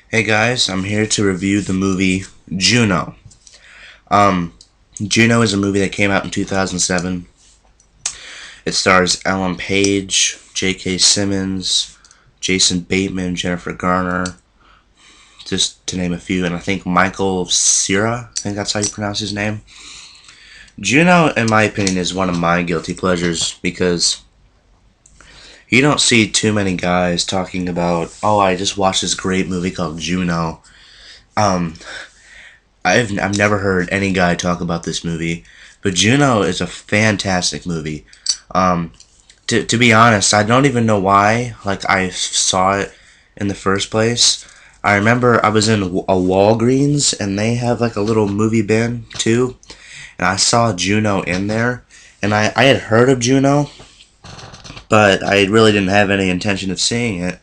Hey guys, I'm here to review the movie Juno. Juno is a movie that came out in 2007. It stars Ellen Page, J.K. Simmons, Jason Bateman, Jennifer Garner, just to name a few, and I think Michael Cera, I think that's how you pronounce his name. Juno, in my opinion, is one of my guilty pleasures because you don't see too many guys talking about, oh, I just watched this great movie called Juno. Um, I've never heard any guy talk about this movie, but Juno is a fantastic movie. Um, to be honest, I don't even know why. Like I saw it in the first place. I remember I was in a Walgreens and they have like a little movie bin too, and I saw Juno in there, and I had heard of Juno, but I really didn't have any intention of seeing it,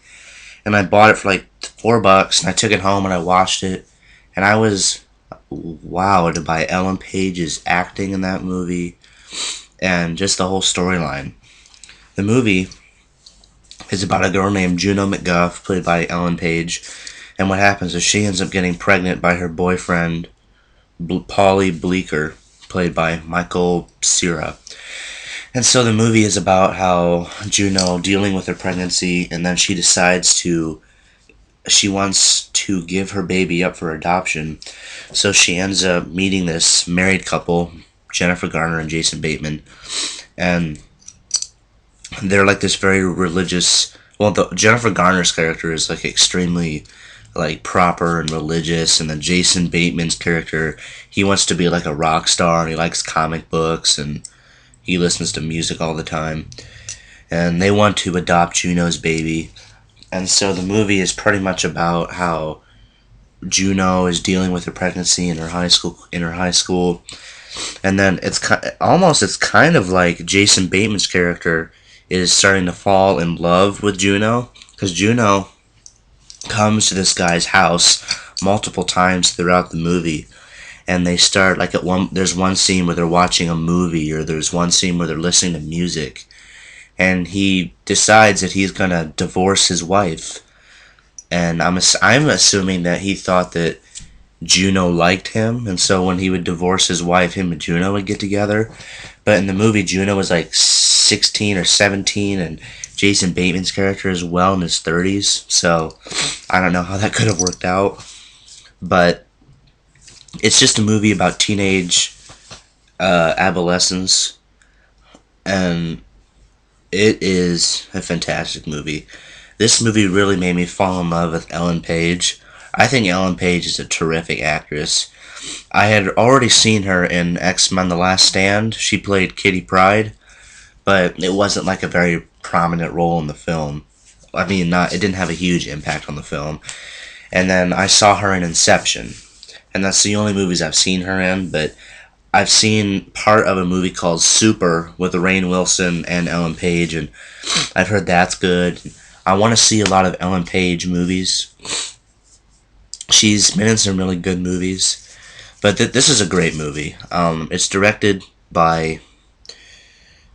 and I bought it for like $4, and I took it home and I watched it, and I was wowed by Ellen Page's acting in that movie and just the whole storyline. The movie is about a girl named Juno McGuff, played by Ellen Page, and what happens is she ends up getting pregnant by her boyfriend, Polly Bleecker, played by Michael Cera. And so the movie is about how Juno dealing with her pregnancy, and then she wants to give her baby up for adoption. So she ends up meeting this married couple, Jennifer Garner and Jason Bateman, and they're like this very religious. Well, Jennifer Garner's character is like extremely like proper and religious, and then Jason Bateman's character, he wants to be like a rock star, and he likes comic books, and he listens to music all the time, and they want to adopt Juno's baby. And so the movie is pretty much about how Juno is dealing with her pregnancy in her high school, and then it's kind of like Jason Bateman's character is starting to fall in love with Juno, because Juno comes to this guy's house multiple times throughout the movie, and they start like there's one scene where they're watching a movie, or there's one scene where they're listening to music, and he decides that he's gonna divorce his wife, and I'm assuming that he thought that Juno liked him, and so when he would divorce his wife, him and Juno would get together. But in the movie, Juno was like 16 or 17, and Jason Bateman's character is well in his 30s, so I don't know how that could have worked out. But it's just a movie about teenage adolescence, and it is a fantastic movie. This movie really made me fall in love with Ellen Page. I think Ellen Page is a terrific actress. I had already seen her in X-Men The Last Stand. She played Kitty Pryde, but it wasn't like a very prominent role in the film. I mean, it didn't have a huge impact on the film. And then I saw her in Inception, and that's the only movies I've seen her in, but I've seen part of a movie called Super with Rainn Wilson and Ellen Page, and I've heard that's good. I want to see a lot of Ellen Page movies. She's been in some really good movies, but this is a great movie. It's directed by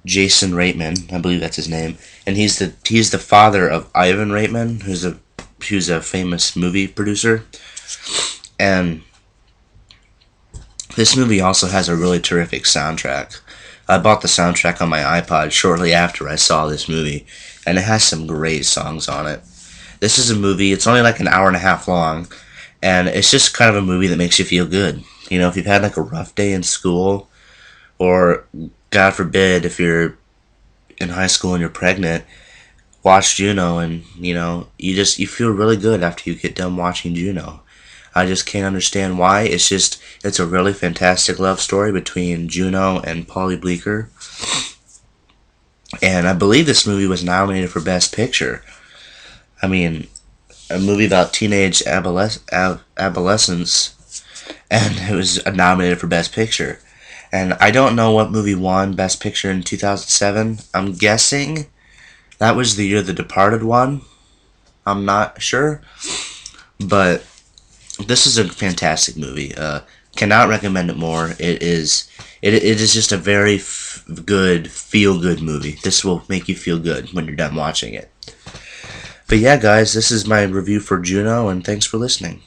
Jason Reitman, I believe that's his name, and he's the father of Ivan Reitman, who's a famous movie producer. And this movie also has a really terrific soundtrack. I bought the soundtrack on my iPod shortly after I saw this movie, and it has some great songs on it. This is a movie, it's only like an hour and a half long, and it's just kind of a movie that makes you feel good. You know, if you've had like a rough day in school, or God forbid, if you're in high school and you're pregnant, watch Juno, and you feel really good after you get done watching Juno. I just can't understand why. It's a really fantastic love story between Juno and Polly Bleecker. And I believe this movie was nominated for Best Picture. I mean, a movie about teenage adolescence, and it was nominated for Best Picture. And I don't know what movie won Best Picture in 2007. I'm guessing that was the year The Departed won. I'm not sure. But this is a fantastic movie. Cannot recommend it more. It is just a very good, feel-good movie. This will make you feel good when you're done watching it. But yeah, guys, this is my review for Juno, and thanks for listening.